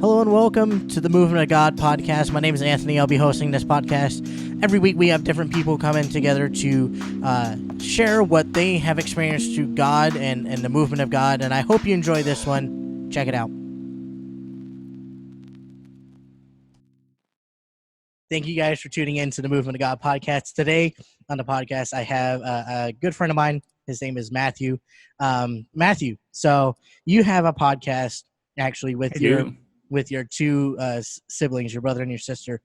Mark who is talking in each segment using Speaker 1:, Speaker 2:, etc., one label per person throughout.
Speaker 1: Hello and welcome to the Movement of God podcast. My name is Anthony. I'll be hosting this podcast. Every week we have different people coming together to share what they have experienced through God and the movement of God. And I hope you enjoy this one. Check it out. Thank you guys for tuning in to the Movement of God podcast. Today on the podcast, I have a good friend of mine. His name is Matthew. Matthew, so you have a podcast actually with your two siblings, your brother and your sister,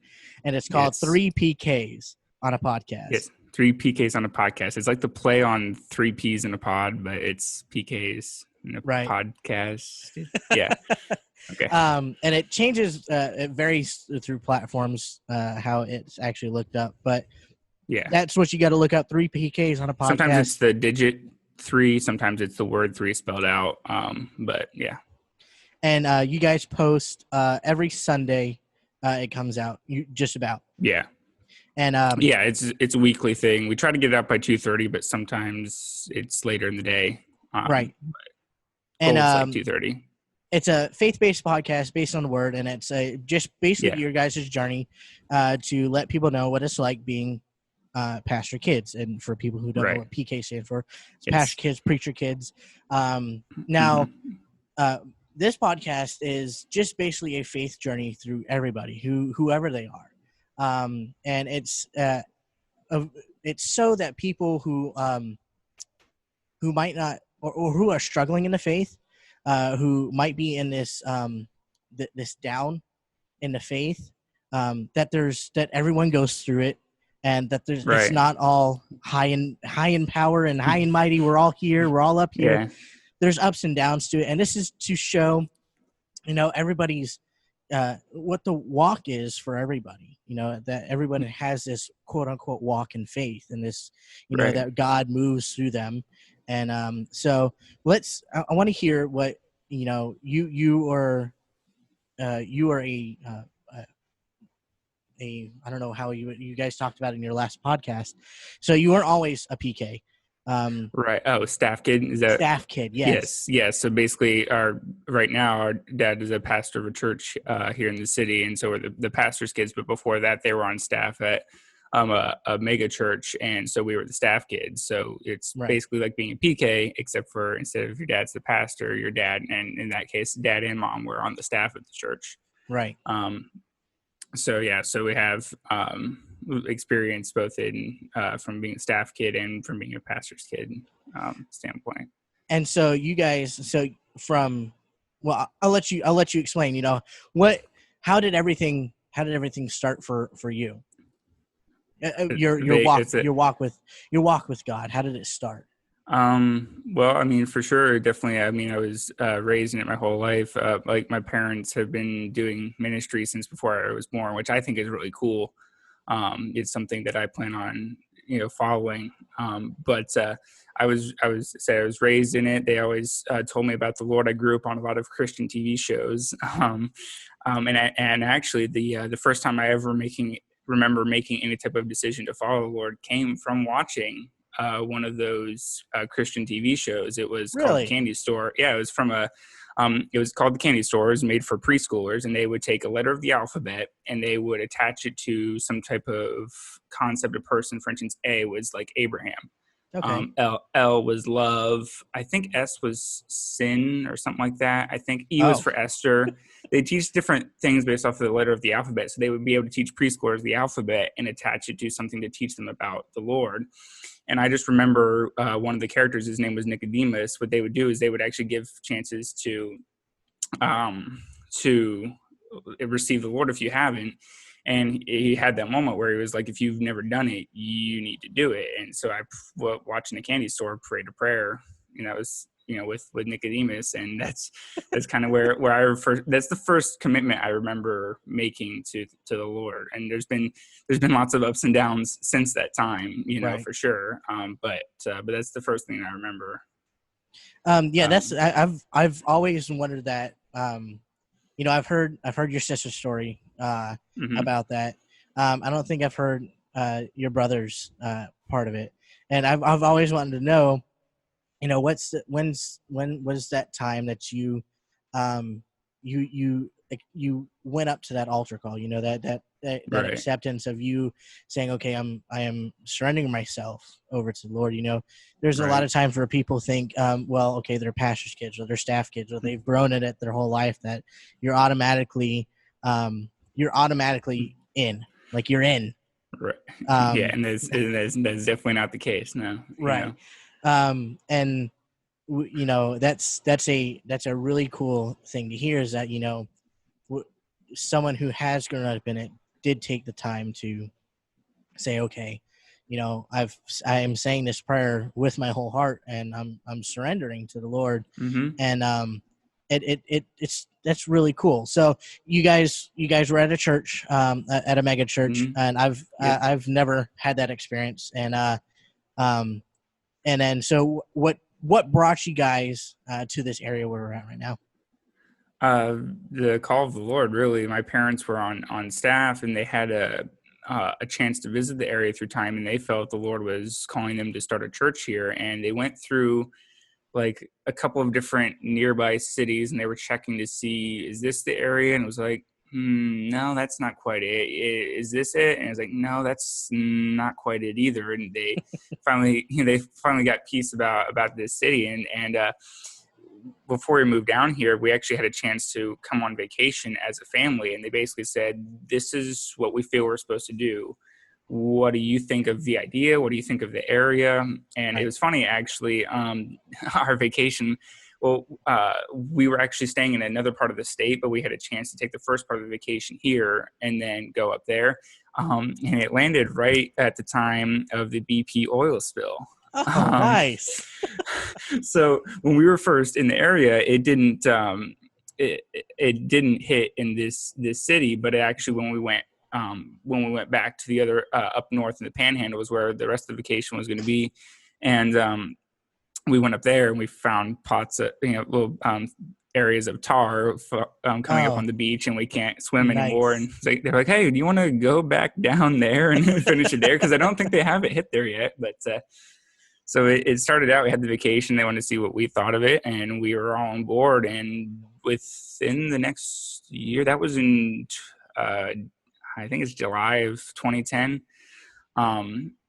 Speaker 1: and it's called 3 PKs on a podcast.
Speaker 2: Yes, 3 PKs on a podcast. It's like the play on 3 Ps in a pod, but it's PKs in a podcast. Yeah. Okay.
Speaker 1: And it changes, it varies through platforms, how it's actually looked up, but yeah, that's what you got to look up. 3 PKs on a podcast.
Speaker 2: Sometimes it's the digit 3, sometimes it's the word 3 spelled out. But yeah.
Speaker 1: And you guys post every Sunday. It comes out. Just about.
Speaker 2: Yeah.
Speaker 1: And
Speaker 2: yeah, it's a weekly thing. We try to get it out by 2:30, but sometimes it's later in the day.
Speaker 1: Right.
Speaker 2: And like 2:30.
Speaker 1: It's a faith-based podcast based on the word, and it's just basically your guys' journey to let people know what it's like being pastor kids. And for people who don't know what PK stands for, it's pastor kids, preacher kids. Now, this podcast is just basically a faith journey through everybody, whoever they are, and it's so that people who might not or who are struggling in the faith, who might be in this this down in the faith, that everyone goes through it, and that there's it's not all high in power and high and mighty. We're all here. We're all up here. Yeah. There's ups and downs to it, and this is to show, everybody's what the walk is for everybody. That everyone has this quote unquote walk in faith, and this, that God moves through them. And so I want to hear what you are a I don't know how you guys talked about it in your last podcast. So you weren't always a PK.
Speaker 2: Right. Oh, staff kid. Is that
Speaker 1: staff kid? Yes.
Speaker 2: Yes. So basically, right now our dad is a pastor of a church here in the city, and so we're the pastor's kids. But before that, they were on staff at a mega church, and so we were the staff kids. So it's basically like being a PK, except for instead of your dad's the pastor, your dad, and in that case, dad and mom were on the staff at the church.
Speaker 1: Right.
Speaker 2: So we have experience both in from being a staff kid and from being a pastor's kid standpoint.
Speaker 1: And so you guys, I'll let you explain. How did everything start for you? Your walk with God. How did it start?
Speaker 2: Well, I mean, for sure, definitely. I mean, I was raised in it my whole life. Like my parents have been doing ministry since before I was born, which I think is really cool. It's something that I plan on, following. But I was raised in it. They always told me about the Lord. I grew up on a lot of Christian TV shows. And actually the first time I ever remember making any type of decision to follow the Lord came from watching one of those Christian TV shows. It was called The Candy Store. Yeah, it was from it was called The Candy Store. It was made for preschoolers, and they would take a letter of the alphabet and they would attach it to some type of concept of person. For instance, A was like Abraham.
Speaker 1: Okay.
Speaker 2: L was love. I think S was sin or something like that. I think E was for Esther. They teach different things based off of the letter of the alphabet. So they would be able to teach preschoolers the alphabet and attach it to something to teach them about the Lord. And I just remember one of the characters, his name was Nicodemus. What they would do is they would actually give chances to receive the Lord if you haven't. And he had that moment where he was like, if you've never done it, you need to do it. And so I, watching The Candy Store, prayed a prayer, with Nicodemus. And that's kind of where that's the first commitment I remember making to the Lord. And there's been lots of ups and downs since that time, for sure. But that's the first thing I remember.
Speaker 1: I've always wondered that, I've heard your sister's story about that. I don't think I've heard your brother's part of it, and I've always wanted to know, when was that time that you you went up to that altar call, that
Speaker 2: Right.
Speaker 1: acceptance of you saying, okay, I am surrendering myself over to the Lord. There's a lot
Speaker 2: Right.
Speaker 1: of times where people think, well, okay, they're pastor's kids or they're staff kids or they've grown in it their whole life, that you're automatically in, like you're in.
Speaker 2: Right. Yeah,
Speaker 1: Um,
Speaker 2: and that's definitely not the case. No.
Speaker 1: right. And that's a really cool thing to hear, is that someone who has grown up in it did take the time to say, okay, I am saying this prayer with my whole heart, and I'm surrendering to the Lord.
Speaker 2: Mm-hmm.
Speaker 1: And that's really cool. So you guys were at a church, at a mega church,
Speaker 2: Mm-hmm.
Speaker 1: and I've never had that experience. And then so what brought you guys to this area where we're at right now?
Speaker 2: The call of the Lord, really. My parents were on staff, and they had a chance to visit the area through time, and they felt the Lord was calling them to start a church here. And they went through like a couple of different nearby cities, and they were checking to see, is this the area? And it was like, no, that's not quite it. Is this it? And it's like, no, that's not quite it either. And they finally got peace about this city. And before we moved down here, we actually had a chance to come on vacation as a family, and they basically said, this is what we feel we're supposed to do. What do you think of the idea? What do you think of the area? And it was funny, actually, our vacation, we were actually staying in another part of the state, but we had a chance to take the first part of the vacation here and then go up there. And it landed right at the time of the BP oil spill.
Speaker 1: Oh, nice.
Speaker 2: So when we were first in the area, it didn't hit in this city, but actually when we went back to the other up north in the Panhandle was where the rest of the vacation was going to be, and we went up there and we found pots of little areas of tar coming up on the beach, and we can't swim anymore. And they're like, hey, do you want to go back down there and finish it there? Because I don't think they have it hit there yet, but. So it started out, we had the vacation, they wanted to see what we thought of it, and we were all on board. And within the next year, that was in, I think it's July of 2010,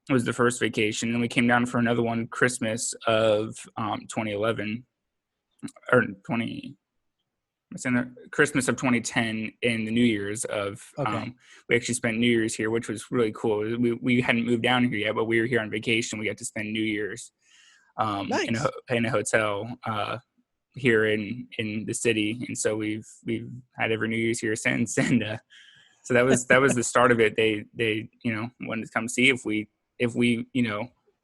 Speaker 2: was the first vacation. And we came down for another one, Christmas of 2011, or Christmas of 2010 and the New Year's of, we actually spent New Year's here, which was really cool. We hadn't moved down here yet, but we were here on vacation. We got to spend New Year's in a hotel here in the city. And so we've had every New Year's here since. And so that was the start of it. They wanted to come see if we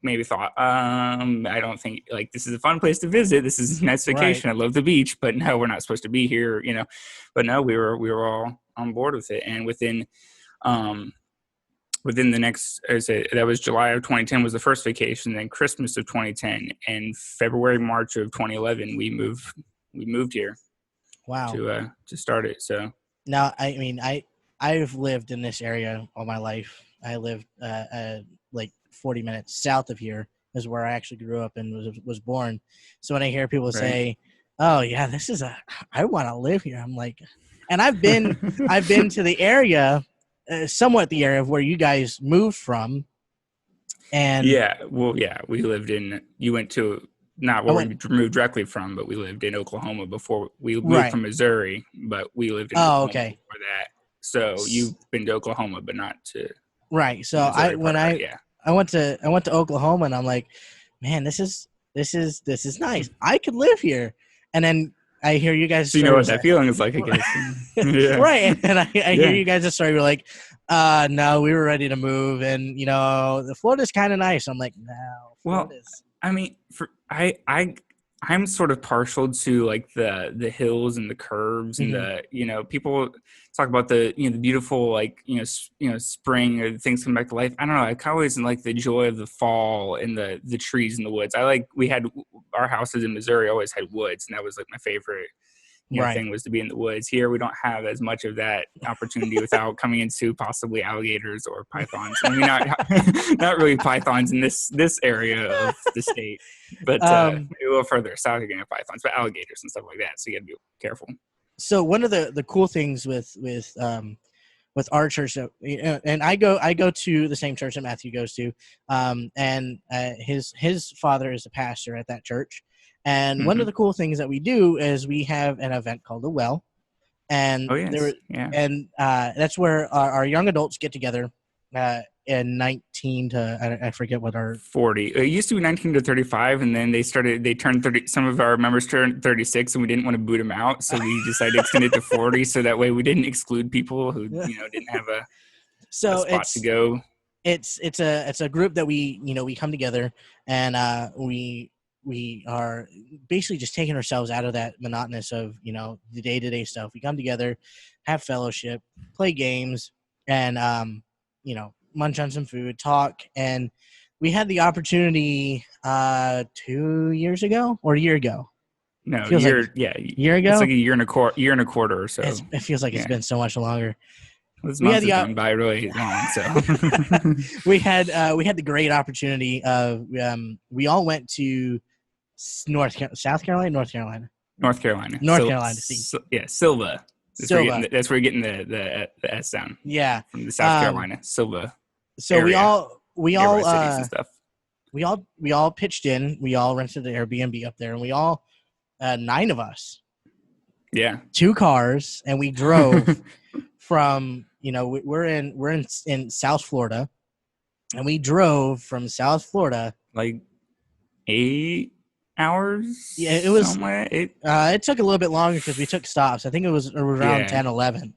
Speaker 2: maybe thought, I don't think, like, this is a fun place to visit. This is a nice vacation. Right. I love the beach, but no, we're not supposed to be here, But no, we were all on board with it. And within the next, that was July of 2010 was the first vacation, then Christmas of 2010, and February, March of 2011, we moved here.
Speaker 1: Wow.
Speaker 2: To start it. So
Speaker 1: now, I mean, I've lived in this area all my life. I lived like 40 minutes south of here is where I actually grew up and was born. So when I hear people say, "Oh yeah, I want to live here," I'm like, and I've been to the area, somewhat the area of where you guys moved from. And
Speaker 2: we lived in. You went to not where we moved directly from, but we lived in Oklahoma before we moved from Missouri, but we lived in Oklahoma before that. So you've been to Oklahoma, but not to
Speaker 1: So I went to Oklahoma, and I'm like, man, this is nice. I could live here. And then I hear you guys.
Speaker 2: So you know what that feeling is like, I guess. Yeah.
Speaker 1: Right. And I hear you guys' story. You're like, no, we were ready to move, and the Florida's kind of nice. I'm like, no.
Speaker 2: Florida's. Well, I mean, I'm sort of partial to like the hills and the curves and the people talk about the the beautiful spring or things come back to life. I don't know. I always like the joy of the fall and the trees in the woods. We had our houses in Missouri always had woods, and that was like my favorite thing was to be in the woods. Here we don't have as much of that opportunity without coming into possibly alligators or pythons. I mean, not really pythons in this area of the state, but maybe a little further south you're gonna have pythons, but alligators and stuff like that. So you gotta be careful.
Speaker 1: So one of the cool things with our church, and I go to the same church that Matthew goes to, and his father is a pastor at that church. And one
Speaker 2: Hmm.
Speaker 1: of the cool things that we do is we have an event called the Well, and
Speaker 2: Oh
Speaker 1: there
Speaker 2: yes, yeah.
Speaker 1: and that's where our young adults get together in 19 to I forget what our
Speaker 2: 40. It used to be 19 to 35, and then they turned 30. Some of our members turned 36, and we didn't want to boot them out, so we decided to extend it to 40, so that way we didn't exclude people who didn't have a
Speaker 1: so
Speaker 2: spot to go.
Speaker 1: it's a group that we come together, and we are basically just taking ourselves out of that monotonous of the day-to-day stuff. We come together, have fellowship, play games, and munch on some food, talk. And we had the opportunity 2 years ago or a year ago.
Speaker 2: No,
Speaker 1: Feels like a year ago.
Speaker 2: It's like a year and a quarter or so.
Speaker 1: It feels like it's
Speaker 2: Yeah.
Speaker 1: been so much longer.
Speaker 2: This
Speaker 1: We
Speaker 2: month
Speaker 1: had
Speaker 2: has
Speaker 1: the
Speaker 2: gone by really long, so
Speaker 1: we had the great opportunity of we all went to South Carolina, North Carolina,
Speaker 2: North Carolina.
Speaker 1: North Carolina.
Speaker 2: Silva.
Speaker 1: Silva.
Speaker 2: That's where you're getting the S sound
Speaker 1: Yeah.
Speaker 2: from the South Carolina Silva.
Speaker 1: So
Speaker 2: area,
Speaker 1: we
Speaker 2: nearby
Speaker 1: all
Speaker 2: cities and stuff.
Speaker 1: we all pitched in. We all rented the Airbnb up there, and we all 9 of us,
Speaker 2: Yeah.
Speaker 1: 2 cars, and we drove from we're in South Florida, and we drove from South Florida
Speaker 2: like 8 hours.
Speaker 1: Yeah, it was.
Speaker 2: Somewhere.
Speaker 1: It took a little bit longer because we took stops. I think it was around 10, 11.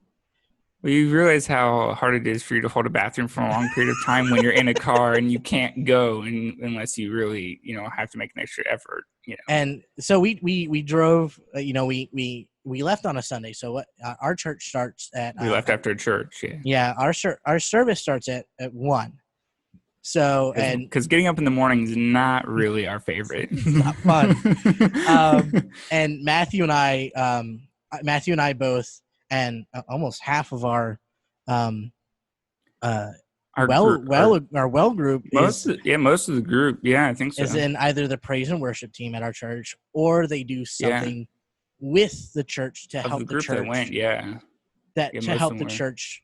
Speaker 2: Well, you realize how hard it is for you to hold a bathroom for a long period of time when you're in a car and you can't go unless you really, have to make an extra effort.
Speaker 1: And so we drove. We left on a Sunday. So our church starts at.
Speaker 2: We left after church. Yeah.
Speaker 1: Yeah, our service starts at 1. So
Speaker 2: because getting up in the morning is not really our favorite.
Speaker 1: It's not fun. And Matthew and I both, and almost half of our well group
Speaker 2: most of the group, yeah, I think so,
Speaker 1: is in either the praise and worship team at our church, or they do something with the church to help the church. To help the church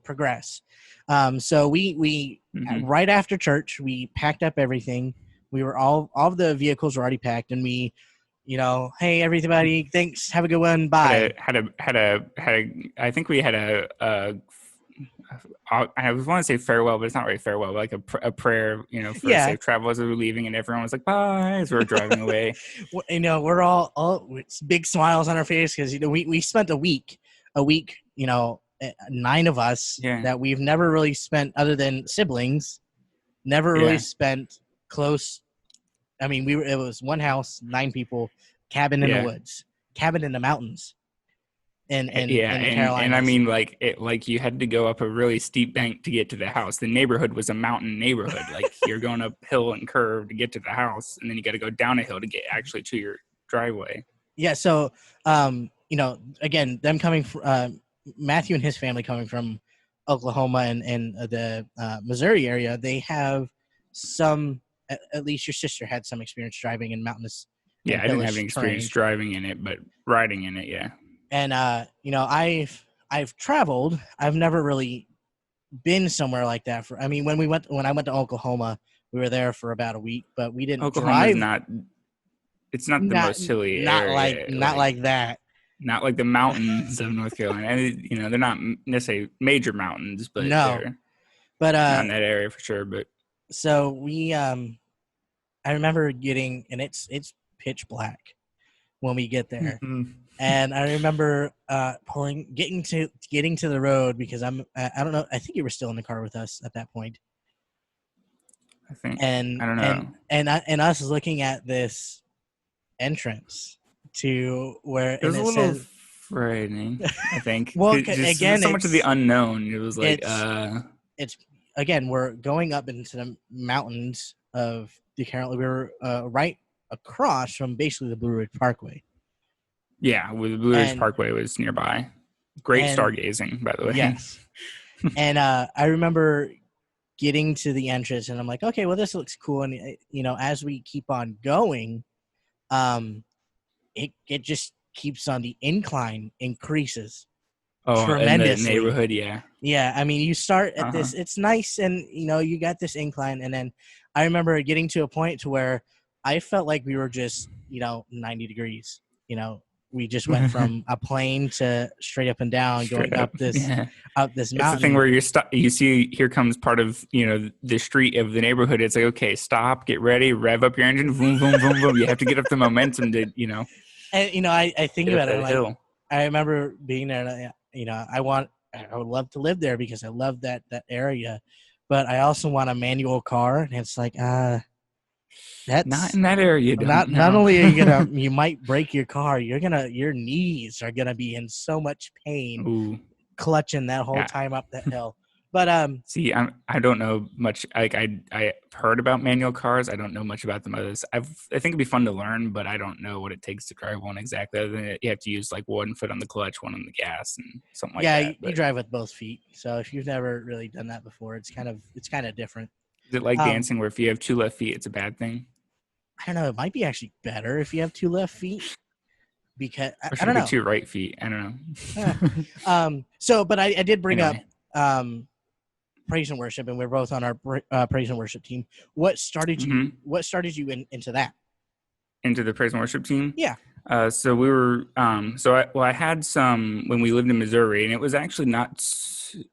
Speaker 1: progress. So we right after church, we packed up everything. We were all of the vehicles were already packed, and we, hey everybody, thanks, have a good one, bye.
Speaker 2: I think we had I want to say farewell, but it's not really farewell, but like a prayer, for safe travel as we were leaving, and everyone was like, bye, as we were driving away.
Speaker 1: We're all big smiles on our face because we spent a week, 9 of us that we've never really spent, other than siblings, never really spent close. I mean, it was one house, 9 people, cabin in the woods, cabin in the mountains. In the Carolinas.
Speaker 2: And I mean, like you had to go up a really steep bank to get to the house. The neighborhood was a mountain neighborhood. Like you're going up hill and curve to get to the house, and then you got to go down a hill to get actually to your driveway.
Speaker 1: Yeah. So, again, them coming from Matthew and his family coming from Oklahoma and the Missouri area, they have some. At least your sister had some experience driving in mountainous.
Speaker 2: Yeah, I didn't have any experience driving in it, but riding in it, yeah.
Speaker 1: And I've traveled. I've never really been somewhere like that. When I went to Oklahoma, we were there for about a week, but we didn't drive.
Speaker 2: It's not the most hilly area.
Speaker 1: Not like that.
Speaker 2: Not like the mountains of North Carolina. And, they're not necessarily major mountains, but
Speaker 1: not
Speaker 2: in that area for sure. But
Speaker 1: so we, I remember getting, and it's pitch black when we get there.
Speaker 2: Mm-hmm.
Speaker 1: And I remember getting to the road because I don't know. I think you were still in the car with us at that point.
Speaker 2: I think.
Speaker 1: And
Speaker 2: I don't know.
Speaker 1: And us looking at this entrance to where
Speaker 2: it was a little frightening. I think.
Speaker 1: Well, again,
Speaker 2: so much of the unknown. It was like
Speaker 1: it's again, we're going up into the mountains of the Carolina. We were right across from basically the Blue Ridge Parkway.
Speaker 2: Yeah, the Blue Ridge Parkway was nearby. Great stargazing, by the way. Yes.
Speaker 1: And I remember getting to the entrance, and I'm like, okay, well, this looks cool. And, as we keep on going, it just keeps on the incline increases
Speaker 2: Oh, in the
Speaker 1: tremendously.
Speaker 2: neighborhood, yeah.
Speaker 1: Yeah, I mean, you start at
Speaker 2: Uh-huh.
Speaker 1: this, it's nice, and you got this incline, and then I remember getting to a point to where I felt like we were just 90 degrees. We just went from a plane to straight up and down,
Speaker 2: Straight
Speaker 1: going
Speaker 2: up. Yeah.
Speaker 1: up this
Speaker 2: It's the thing
Speaker 1: mountain.
Speaker 2: where you see, here comes part of, the street of the neighborhood. It's like, okay, stop, get ready, rev up your engine, boom, boom, boom, boom. You have to get up the momentum to,
Speaker 1: And I think
Speaker 2: get up
Speaker 1: about it,
Speaker 2: that
Speaker 1: I'm like,
Speaker 2: hill.
Speaker 1: I remember being there, and I would love to live there because I love that area, but I also want a manual car, and it's like,
Speaker 2: Not
Speaker 1: that's
Speaker 2: in that area, you don't
Speaker 1: not
Speaker 2: know.
Speaker 1: only are you might break your car, your knees are gonna be in so much pain
Speaker 2: Ooh,
Speaker 1: clutching that whole
Speaker 2: yeah.
Speaker 1: time up that hill. But
Speaker 2: See, I don't know much. Like I heard about manual cars. I don't know much about them others. I think it'd be fun to learn, but I don't know what it takes to drive one exactly. Other than you have to use like one foot on the clutch, one on the gas, and something like
Speaker 1: yeah,
Speaker 2: that.
Speaker 1: you
Speaker 2: But
Speaker 1: drive with both feet. So if you've never really done that before, it's kind of different.
Speaker 2: is it like
Speaker 1: Um,
Speaker 2: dancing where if you have two left feet, it's a bad thing?
Speaker 1: I don't know. It might be actually better if you have two left feet because
Speaker 2: Or
Speaker 1: I
Speaker 2: should
Speaker 1: don't
Speaker 2: it be
Speaker 1: know.
Speaker 2: two right feet? I don't know.
Speaker 1: So, but I did bring up
Speaker 2: Anyway,
Speaker 1: um, praise and worship, and we're both on our praise and worship team. What started you?
Speaker 2: hmm
Speaker 1: What started you into that?
Speaker 2: into the praise and worship team.
Speaker 1: Yeah.
Speaker 2: So we were, I had some when we lived in Missouri, and it was actually not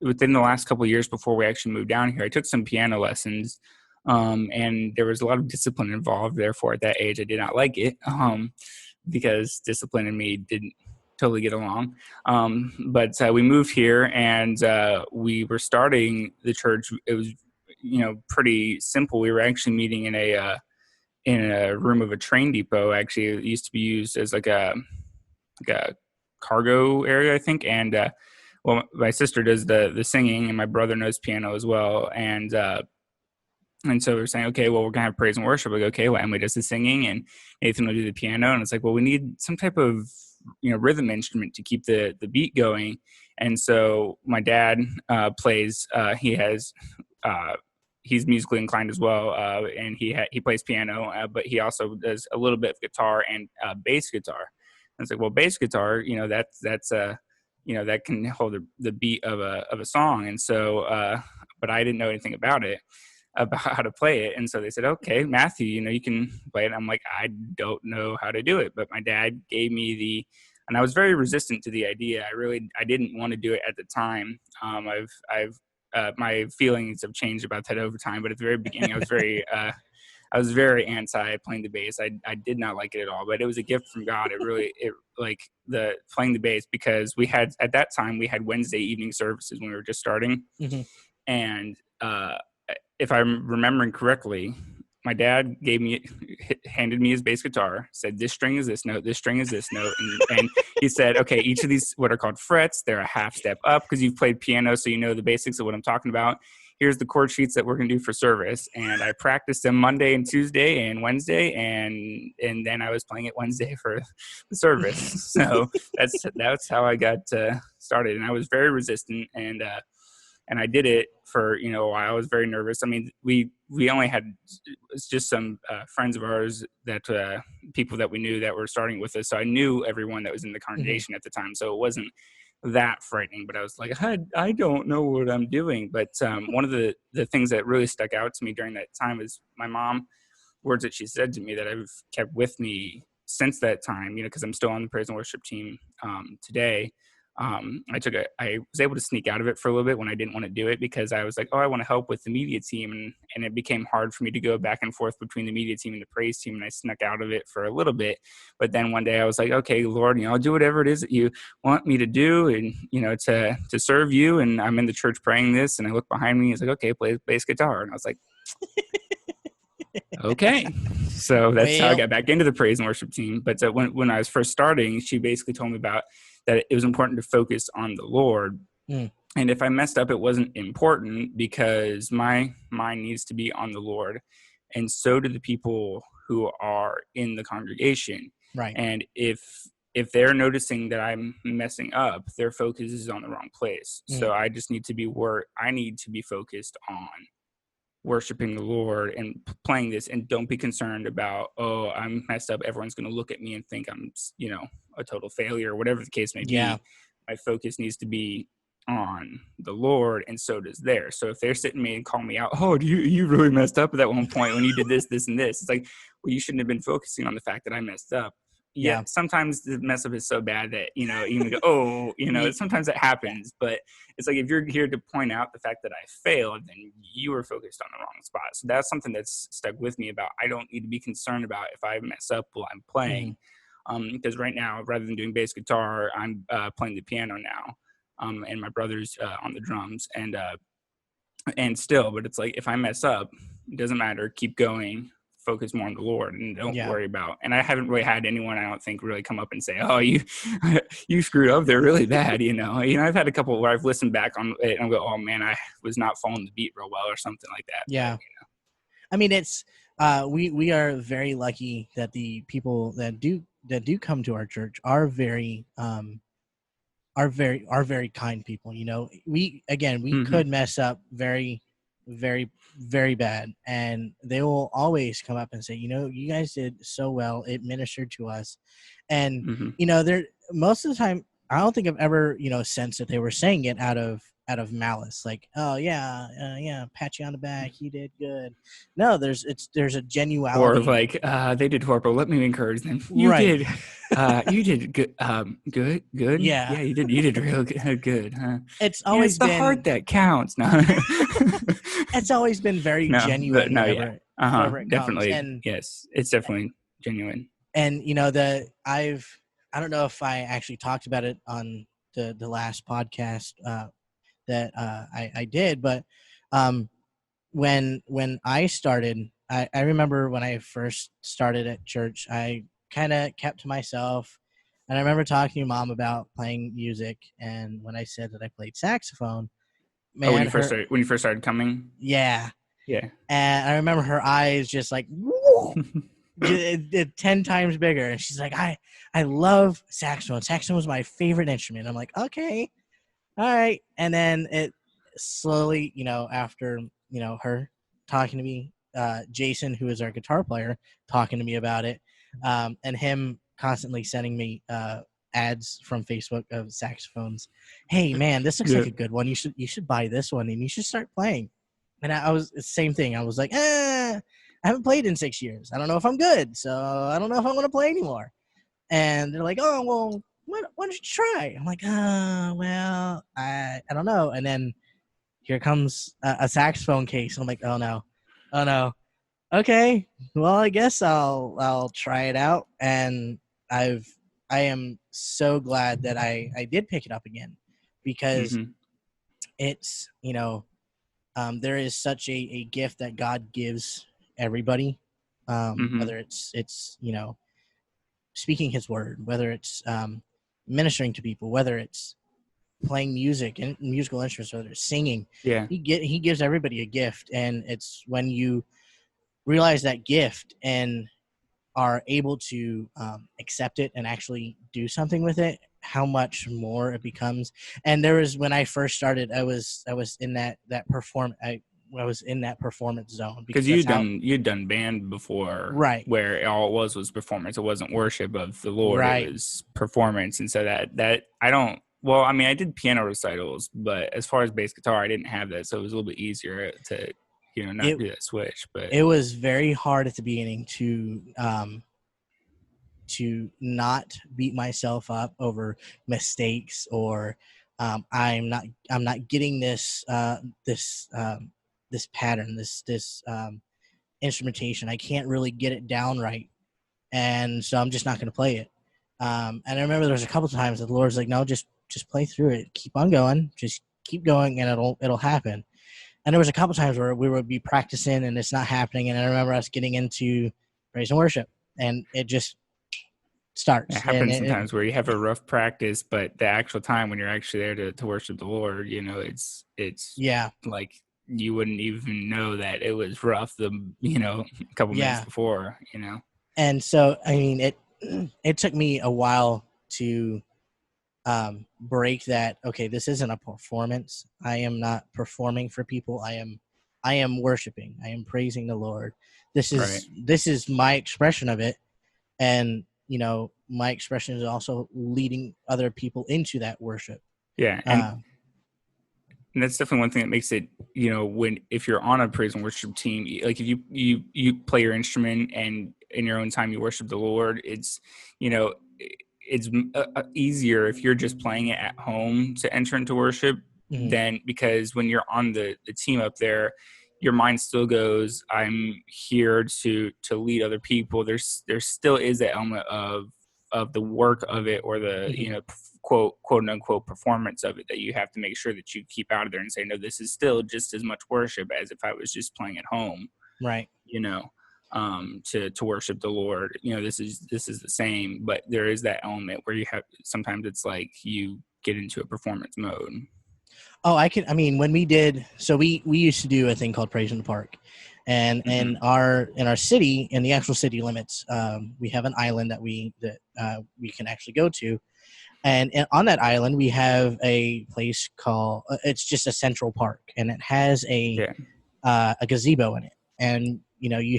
Speaker 2: within the last couple of years before we actually moved down here. I took some piano lessons, and there was a lot of discipline involved. Therefore, at that age, I did not like it, because discipline and me didn't totally get along. But we moved here, and we were starting the church. It was, pretty simple. We were actually meeting in a room of a train depot. Actually, it used to be used as like a cargo area, I think. And well, my sister does the singing, and my brother knows piano as well. And so we are saying, okay, well, we're gonna have praise and worship. Like, okay, well, Emily does the singing, and Nathan will do the piano. And it's like, well, we need some type of rhythm instrument to keep the beat going. And so my dad plays. He's musically inclined as well, and he plays piano, but he also does a little bit of guitar and bass guitar. And it's like, well, bass guitar, that can hold the beat of a song. And so, but I didn't know anything about how to play it. And so they said, okay, Matthew, you can play it. I'm like, I don't know how to do it. But my dad gave me and I was very resistant to the idea. I didn't want to do it at the time. My feelings have changed about that over time, but at the very beginning, I was very anti playing the bass. I did not like it at all, but it was a gift from God. It like the playing the bass, because at that time we had Wednesday evening services when we were just starting.
Speaker 1: Mm-hmm.
Speaker 2: And if I'm remembering correctly, my dad handed me his bass guitar, said, this string is this note, this string is this note. And he said, okay, each of these, what are called frets, they're a half step up, because you've played piano, so you know the basics of what I'm talking about. Here's the chord sheets that we're going to do for service. And I practiced them Monday and Tuesday and Wednesday. And then I was playing it Wednesday for the service. So that's how I got started. And I was very resistant, and I did it for a while. I was very nervous. I mean, we only had just some friends of ours, that people that we knew that were starting with us. So I knew everyone that was in the congregation at the time. So it wasn't that frightening. But I was like, I don't know what I'm doing. But one of the things that really stuck out to me during that time is my mom, words that she said to me that I've kept with me since that time. Because I'm still on the praise and worship team today. I was able to sneak out of it for a little bit when I didn't want to do it, because I was like, oh, I want to help with the media team. And it became hard for me to go back and forth between the media team and the praise team. And I snuck out of it for a little bit. But then one day I was like, okay, Lord, I'll do whatever it is that you want me to do, and, to serve you. And I'm in the church praying this, and I look behind me. He's like, okay, play bass guitar. And I was like, okay. So that's how I got back into the praise and worship team. But when I was first starting, she basically told me about that it was important to focus on the Lord.
Speaker 1: Mm.
Speaker 2: And if I messed up, it wasn't important, because my mind needs to be on the Lord. And so do the people who are in the congregation.
Speaker 1: Right.
Speaker 2: And if they're noticing that I'm messing up, their focus is on the wrong place. So I just need to be where I need to be focused on worshiping the Lord and playing this, and don't be concerned about, oh, I'm messed up, everyone's going to look at me and think I'm, a total failure, or whatever the case may
Speaker 1: Yeah.
Speaker 2: be. My focus needs to be on the Lord, and so does theirs. So if they're sitting me and calling me out, oh, you really messed up at that one point when you did this and this, it's like, well, you shouldn't have been focusing on the fact that I messed up. Yeah, sometimes the mess up is so bad that, you go, oh, sometimes it happens. But it's like, if you're here to point out the fact that I failed, then you were focused on the wrong spot. So that's something that's stuck with me about, I don't need to be concerned about if I mess up while I'm playing. Because right now, rather than doing bass guitar, I'm playing the piano now, and my brother's on the drums, and still, but it's like, if I mess up, it doesn't matter. Keep going. Focus more on the Lord, and don't worry about. And I haven't really had anyone, I don't think, really come up and say, "Oh, you screwed up. They're really bad." I've had a couple where I've listened back on it and I go, "Oh man, I was not following the beat real well," or something like that.
Speaker 1: Yeah.
Speaker 2: But,
Speaker 1: I mean, it's we are very lucky that the people that do come to our church are very kind people. We could mess up very, very, very bad, and they will always come up and say, you guys did so well. It ministered to us. And they're, most of the time, I don't think I've ever sensed that they were saying it out of malice, like, oh yeah, pat you on the back, you did good. No, there's a genuality.
Speaker 2: Or like, they did horrible, let me encourage them. You did good. Good.
Speaker 1: Yeah,
Speaker 2: you did real good, huh?
Speaker 1: It's always
Speaker 2: it's the heart that counts. No.
Speaker 1: It's always been very genuine. Whenever it
Speaker 2: definitely
Speaker 1: comes. And
Speaker 2: yes, it's definitely genuine.
Speaker 1: And I don't know if I actually talked about it on the last podcast that I did, but when I started, I remember when I first started at church, I kind of kept to myself. And I remember talking to Mom about playing music, and when I said that I played saxophone, man,
Speaker 2: when you first started coming,
Speaker 1: yeah,
Speaker 2: and
Speaker 1: I remember her eyes just like 10 times bigger, and she's like, I love saxophone. Saxophone was my favorite instrument. I'm like, okay, all right. And then it slowly, after her talking to me, Jason, who is our guitar player, talking to me about it, and him constantly sending me ads from Facebook of saxophones. Hey man, this looks like a good one. You should buy this one, and you should start playing. And I was the same thing. I was like, I haven't played in 6 years. I don't know if I'm good, so I don't know if I want to play anymore. And they're like, oh well, why don't you try? I'm like, well, I don't know. And then here comes a saxophone case. I'm like, oh no. Okay, well, I guess I'll try it out. And I am so glad that I did pick it up again, because it's there is such a gift that God gives everybody, whether it's speaking His word, whether it's ministering to people, whether it's playing music and musical instruments, whether it's singing.
Speaker 2: Yeah,
Speaker 1: He gives everybody a gift, and it's when you realize that gift and are able to accept it and actually do something with it, how much more it becomes. And there was, when I first started, I was in that I was in that performance zone,
Speaker 2: because you'd done band before,
Speaker 1: right?
Speaker 2: Where all it was performance. It wasn't worship of the Lord,
Speaker 1: right?
Speaker 2: It was performance. And so that I don't. Well, I mean, I did piano recitals, but as far as bass guitar, I didn't have that, so it was a little bit easier to not do that switch. But
Speaker 1: it was very hard at the beginning to not beat myself up over mistakes, or I'm not getting this this pattern, this instrumentation. I can't really get it down right, and so I'm just not going to play it. And I remember there was a couple of times that the Lord's like, no, just play through it, keep on going, just keep going, and it'll happen. And there was a couple of times where we would be practicing and it's not happening. And I remember us getting into praise and worship, and it just starts.
Speaker 2: It happens sometimes where you have a rough practice, but the actual time when you're actually there to worship the Lord, it's like you wouldn't even know that it was rough a couple minutes before,
Speaker 1: And so, I mean, it took me a while to break that. Okay, this isn't a performance. I am not performing for people. I I am worshiping. I am praising the Lord. This
Speaker 2: Right.
Speaker 1: is my expression of it, and my expression is also leading other people into that worship.
Speaker 2: Yeah. And that's definitely one thing that makes it, if you're on a praise and worship team, like if you play your instrument and in your own time you worship the Lord, it's, it's easier if you're just playing it at home to enter into worship than, because when you're on the team up there, your mind still goes, I'm here to lead other people. There still is that element of the work of it, or the quote unquote performance of it, that you have to make sure that you keep out of there and say, no, this is still just as much worship as if I was just playing at home,
Speaker 1: right.
Speaker 2: To worship the Lord. This is the same, but there is that element where you have, sometimes it's like you get into a performance mode.
Speaker 1: Oh, when we did, so we used to do a thing called Praise in the Park, and in our city, in the actual city limits, we have an island that we can actually go to. And on that island, we have a place called, it's just a central park, and it has a gazebo in it. And, you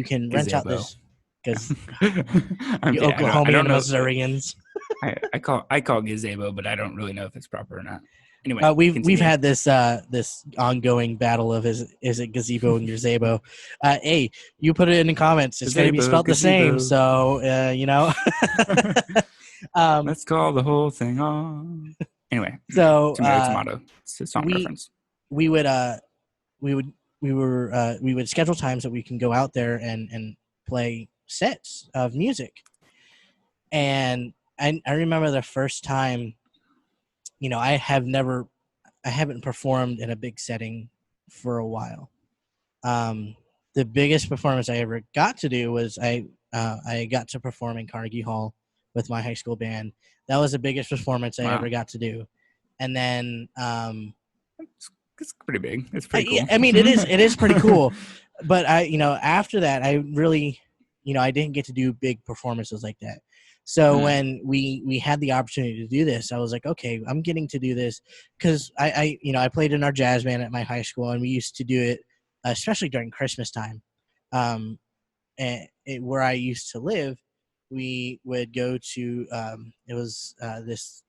Speaker 1: can rent out this, because you Oklahomian Missourians.
Speaker 2: I call gazebo, but I don't really know if it's proper or not. Anyway,
Speaker 1: we've had this ongoing battle of is it gazebo and gazebo. Hey, you put it in the comments. It's going to be spelled gazebo. The same. So
Speaker 2: let's call the whole thing on. Anyway,
Speaker 1: so
Speaker 2: tomato. It's a song reference.
Speaker 1: We would schedule times that we can go out there and play sets of music. And I remember the first time, I haven't performed in a big setting for a while. The biggest performance I ever got to do was I got to perform in Carnegie Hall with my high school band. That was the biggest performance I ever got to do. And then
Speaker 2: it's pretty big. It's pretty cool.
Speaker 1: It is pretty cool. But after that, I really, I didn't get to do big performances like that. So when we had the opportunity to do this, I was like, okay, I'm getting to do this, because I played in our jazz band at my high school, and we used to do it, especially during Christmas time. Where I used to live, we would go to it was this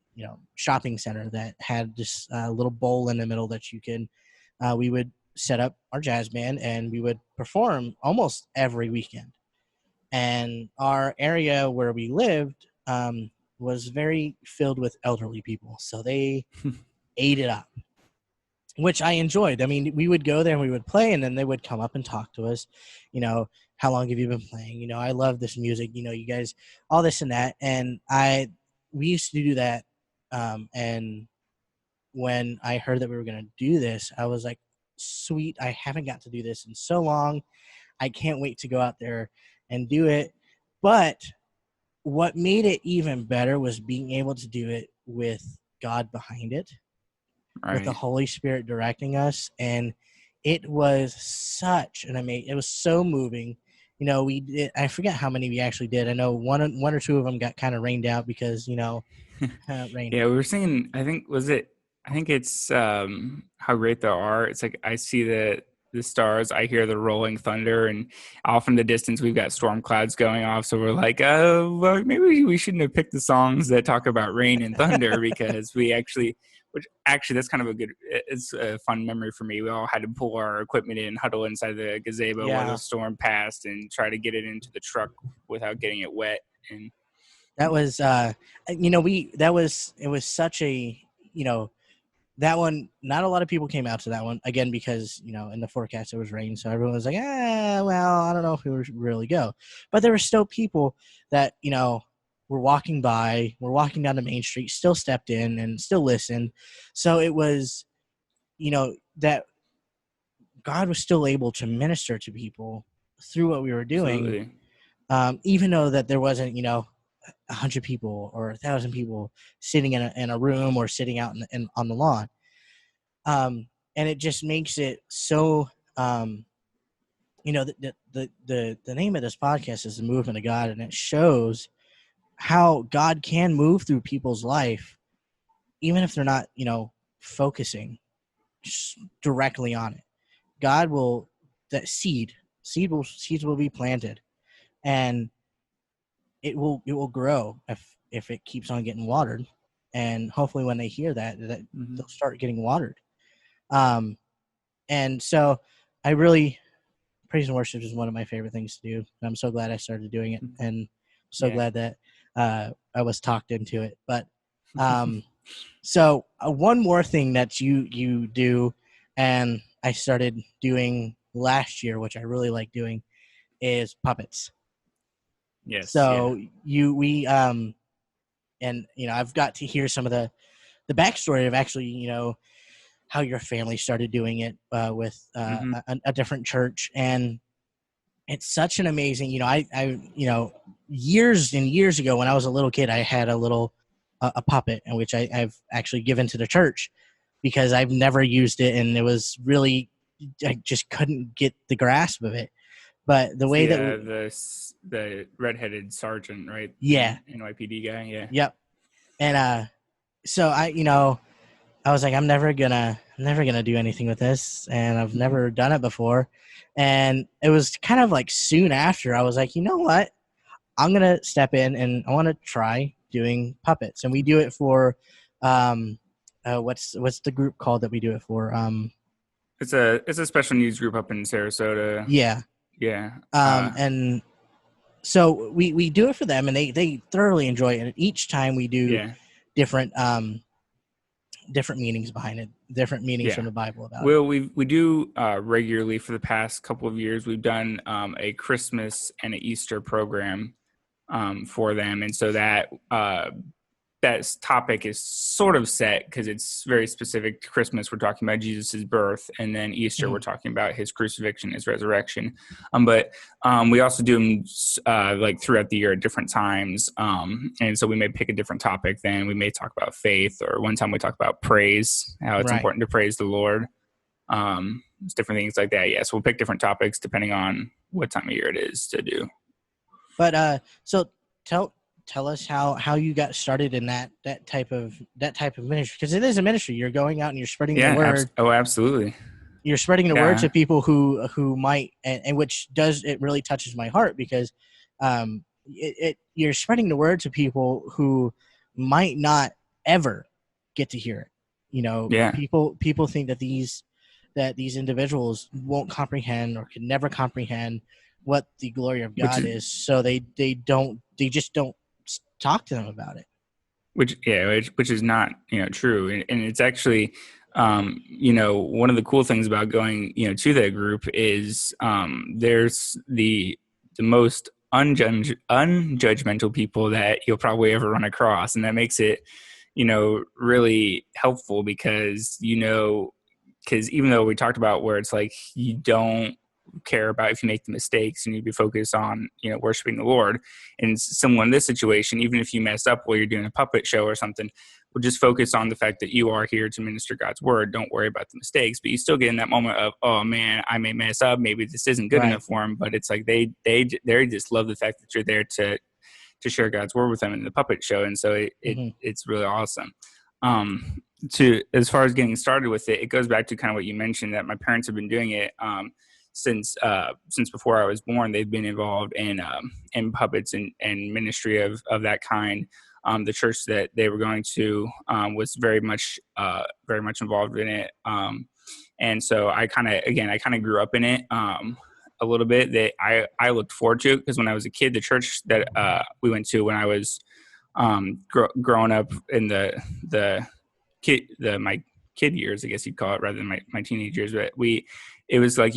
Speaker 1: shopping center that had this little bowl in the middle that you can. We would set up our jazz band, and we would perform almost every weekend. And our area where we lived was very filled with elderly people. So they ate it up, which I enjoyed. I mean, we would go there and we would play, and then they would come up and talk to us. How long have you been playing? I love this music. You guys, all this and that. And we used to do that. And when I heard that we were going to do this, I was like, sweet, I haven't got to do this in so long. I can't wait to go out there and do it. But what made it even better was being able to do it with God behind it, with the Holy Spirit directing us. And it was such an amazing, it was so moving. We did, I forget how many we actually did. I know one or two of them got kind of rained out because, rain.
Speaker 2: Yeah, we were singing, I think it's How Great Thou Art. It's like, I see the stars, I hear the rolling thunder, and off in the distance we've got storm clouds going off. So we're like, oh, well, maybe we shouldn't have picked the songs that talk about rain and thunder, because that's kind of it's a fun memory for me. We all had to pull our equipment in, huddle inside the gazebo while the storm passed, and try to get it into the truck without getting it wet. And
Speaker 1: that was it was such a, that one, not a lot of people came out to that one, again, because, in the forecast it was rain. So everyone was like, well, I don't know if we would really go. But there were still people that, were walking by, were walking down the main street, still stepped in and still listened. So it was, that God was still able to minister to people through what we were doing. Even though that there wasn't, 100 people or 1,000 people sitting in a room or sitting out on the lawn. And it just makes it so, the name of this podcast is The Movement of God, and it shows how God can move through people's life, even if they're not, focusing directly on it. God will, that seeds will be planted, and it will grow if it keeps on getting watered, and hopefully when they hear that they'll start getting watered. Um, and so I really, praise and worship is one of my favorite things to do. I'm so glad I started doing it, and so glad that I was talked into it. But so one more thing that you do, and I started doing last year, which I really like doing, is puppets.
Speaker 2: Yes.
Speaker 1: So we and I've got to hear some of the backstory of actually how your family started doing it with a different church, and it's such an amazing, I years and years ago when I was a little kid, I had a little a puppet, in which I've actually given to the church because I've never used it, and it was really, I just couldn't get the grasp of it. But the way
Speaker 2: the redheaded sergeant, right?
Speaker 1: Yeah,
Speaker 2: NYPD guy. Yeah.
Speaker 1: Yep. And so I was like, I'm never gonna do anything with this, and I've never done it before. And it was kind of like soon after I was like, you know what? I'm gonna step in and I want to try doing puppets. And we do it for what's the group called that we do it for?
Speaker 2: It's a special needs group up in Sarasota.
Speaker 1: Yeah.
Speaker 2: Yeah.
Speaker 1: And so we do it for them, and they thoroughly enjoy it. And each time we do different different meanings behind it, different meanings from the Bible about it.
Speaker 2: Well, we do regularly for the past couple of years. We've done a Christmas and an Easter program for them, and so that topic is sort of set because it's very specific. Christmas, we're talking about Jesus's birth, and then Easter, we're talking about his crucifixion, his resurrection. But we also do them like throughout the year at different times, and so we may pick a different topic. Then we may talk about faith, or one time we talk about praise, how it's important to praise the Lord. It's different things like that. So we'll pick different topics depending on what time of year it is to do.
Speaker 1: But so tell us how you got started in that type of ministry, because it is a ministry. You're going out and you're spreading the word.
Speaker 2: Absolutely.
Speaker 1: You're spreading the word to people who might, and which does, it really touches my heart, because you're spreading the word to people who might not ever get to hear it. People think that these individuals won't comprehend or can never comprehend what the glory of God is, so they just don't talk to them about it.
Speaker 2: Which is not true, and it's actually one of the cool things about going to that group is there's the most unjudgmental people that you'll probably ever run across, and that makes it really helpful because even though we talked about where it's like you don't care about if you make the mistakes and you be focused on worshiping the Lord, and someone in this situation, even if you mess up while you're doing a puppet show or something, will just focus on the fact that you are here to minister God's word. Don't worry about the mistakes, but you still get in that moment of, oh man, I may mess up, maybe this isn't good enough for them, but it's like they just love the fact that you're there to share God's word with them in the puppet show. And so it's really awesome. As far as getting started with it goes back to kind of what you mentioned, that my parents have been doing it since before I was born. They've been involved in puppets and ministry of that kind. The church that they were going to was very much involved in it, and so I kind of grew up in it a little bit. That I looked forward to it, because when I was a kid, the church that we went to when I was growing up in my kid years, I guess you'd call it, rather than my teenage years. But it was like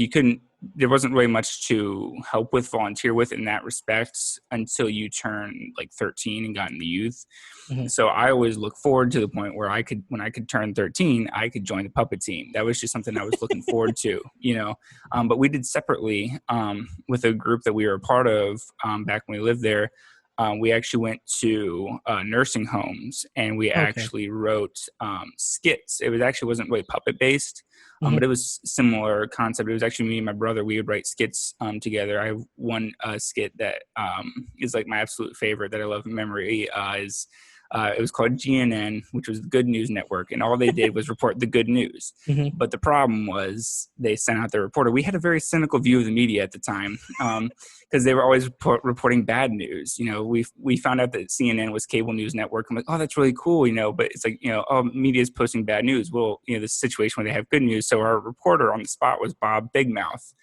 Speaker 2: there wasn't really much to help with, volunteer with in that respect until you turn like 13 and got in the youth. Mm-hmm. So I always look forward to the point where when I could turn 13, I could join the puppet team. That was just something I was looking forward to, but we did separately with a group that we were a part of back when we lived there. We actually went to nursing homes, and we actually wrote skits. It wasn't really puppet based, but it was similar concept. It was actually me and my brother. We would write skits together. I have one skit that is like my absolute favorite that I love in memory, is It was called GNN, which was the Good News Network, and all they did was report the good news.
Speaker 1: Mm-hmm.
Speaker 2: But the problem was they sent out their reporter. We had a very cynical view of the media at the time, because they were always reporting bad news. We found out that CNN was cable news network. I'm like, oh, that's really cool, but it's like, oh, media is posting bad news. Well, the situation where they have good news. So our reporter on the spot was Bob Big Mouth.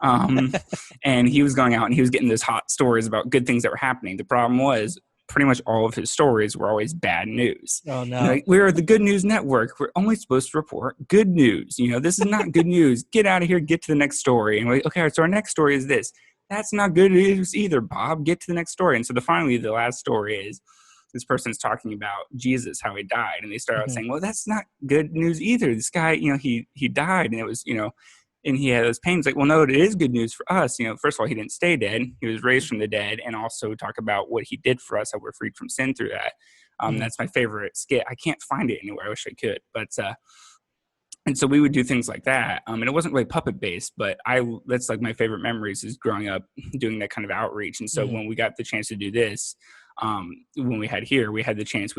Speaker 2: And he was going out and he was getting those hot stories about good things that were happening. The problem was pretty much all of his stories were always bad news.
Speaker 1: Oh no.
Speaker 2: Like, we're the Good News Network. We're only supposed to report good news. This is not good news. Get out of here. Get to the next story. And we're like, okay, so our next story is this. That's not good news either, Bob. Get to the next story. And so finally the last story is this person's talking about Jesus, how he died. And they start out saying, well, that's not good news either. This guy, he died, and it was, and he had those pains. Like, well, no, it is good news for us. First of all, he didn't stay dead. He was raised from the dead, and also talk about what he did for us, how we're freed from sin through that. That's my favorite skit. I can't find it anywhere. I wish I could. But, and so we would do things like that. And it wasn't really puppet based, but that's like my favorite memories is growing up doing that kind of outreach. And so when we got the chance to do this, when we had the chance,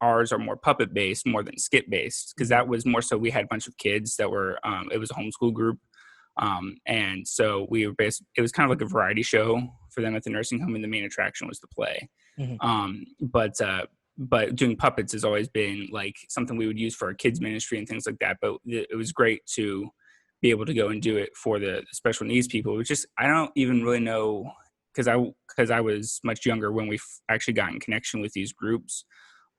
Speaker 2: ours are more puppet based more than skit based, because that was more so we had a bunch of kids that were it was a homeschool group, and so it was kind of like a variety show for them at the nursing home, and the main attraction was the play. But doing puppets has always been like something we would use for our kids ministry and things like that. But it was great to be able to go and do it for the special needs people. Which is, I don't even really know, because I was much younger when we actually got in connection with these groups.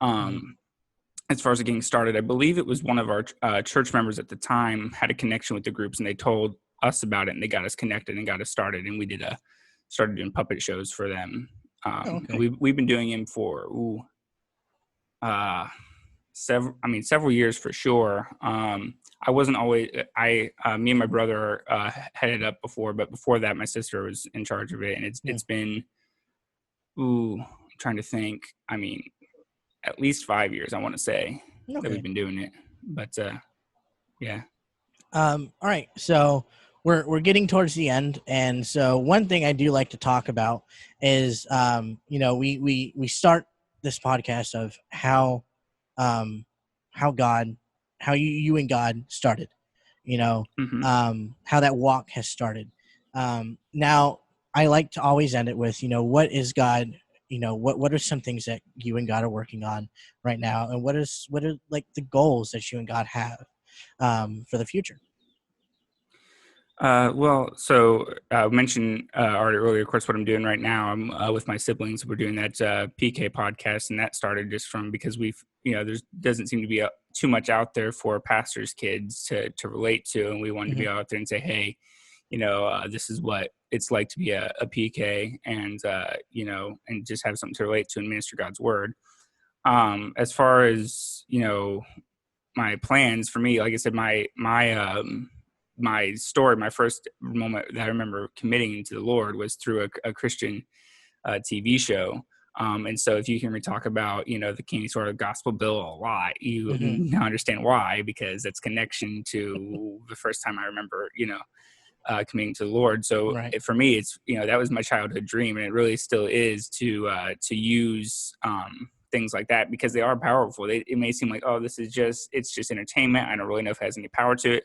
Speaker 2: As far as getting started, I believe it was one of our church members at the time had a connection with the groups, and they told us about it, and they got us connected and got us started, and we started doing puppet shows for them. We've been doing them for several years for sure. I wasn't always, me and my brother headed up before, but before that, my sister was in charge of it. And it's been, I'm trying to think. At least 5 years, I want to say, that we've been doing it. But yeah.
Speaker 1: All right. So we're getting towards the end. And so one thing I do like to talk about is, we start this podcast of how you and God started, how that walk has started. Now I like to always end it with, what is God, what are some things that you and God are working on right now? And what are like the goals that you and God have for the future?
Speaker 2: So I mentioned already earlier, of course, what I'm doing right now. I'm with my siblings. We're doing that PK podcast, and that started just because there doesn't seem to be too much out there for pastors' kids to relate to, and we wanted to be out there and say, hey, this is what it's like to be a PK, and and just have something to relate to and minister God's word. As far as my plans for me, like I said, my story, my first moment that I remember committing to the Lord was through a Christian TV show. And so if you hear me talk about, the Candy Sort of Gospel Bill a lot, you now understand why, because it's connection to the first time I remember, committing to the Lord. So for me, it's, that was my childhood dream, and it really still is to use things like that, because they are powerful. It may seem like, oh, it's just entertainment. I don't really know if it has any power to it.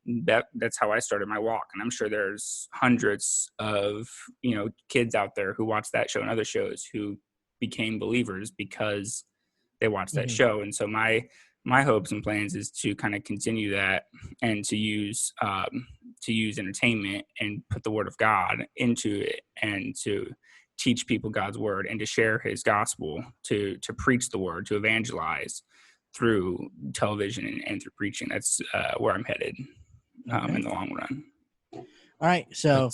Speaker 2: That's how I started my walk. And I'm sure there's hundreds of, kids out there who watch that show and other shows who became believers because they watched that show. And so my hopes and plans is to kind of continue that, and to use entertainment and put the word of God into it, and to teach people God's word, and to share his gospel, to preach the word, to evangelize through television and through preaching. That's where I'm headed. In the long run.
Speaker 1: All right. So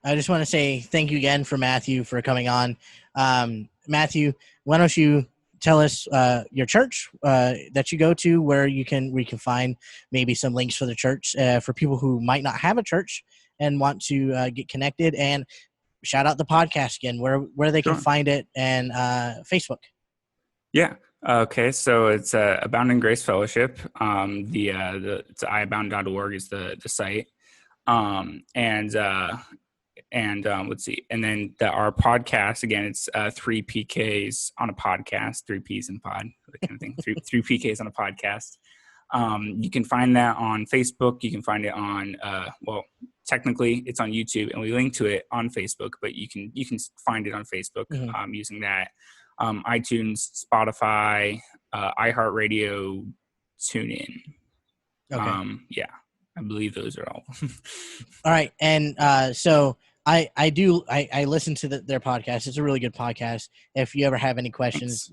Speaker 1: I just want to say thank you again for Matthew for coming on. Matthew, why don't you tell us your church that you go to, where we can find maybe some links for the church for people who might not have a church and want to get connected, and shout out the podcast again, where they can find it, and Facebook.
Speaker 2: Yeah. Okay, so it's Abounding Grace Fellowship. It's iabound.org is the site, and And let's see. And then our podcast, again, it's 3 PKs on a podcast, 3 Ps in pod, that kind of thing. three PKs on a podcast. You can find that on Facebook. You can find it on, technically it's on YouTube, and we link to it on Facebook, but you can find it on Facebook using that. iTunes, Spotify, iHeartRadio, TuneIn.
Speaker 1: Okay.
Speaker 2: Yeah, I believe those are all.
Speaker 1: All right. And so I listen to their podcast. It's a really good podcast. If you ever have any questions,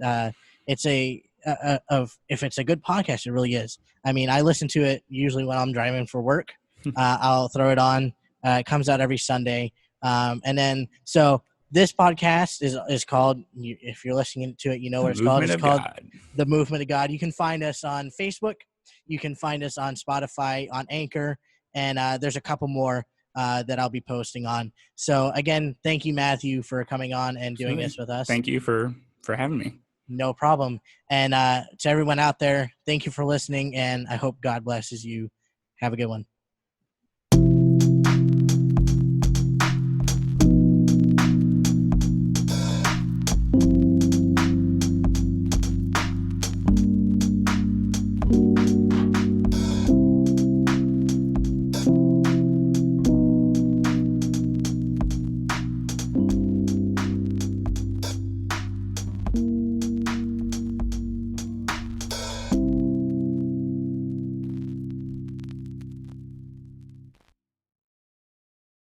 Speaker 1: it's if it's a good podcast, it really is. I mean, I listen to it usually when I'm driving for work. I'll throw it on. It comes out every Sunday. And then, so this podcast is called, if you're listening to it, you know what it's called. It's called The Movement of God. You can find us on Facebook. You can find us on Spotify, on Anchor, and there's a couple more that I'll be posting on. So again, thank you, Matthew, for coming on and doing this with us.
Speaker 2: Thank you for having me.
Speaker 1: No problem. And to everyone out there, thank you for listening, and I hope God blesses you. Have a good one.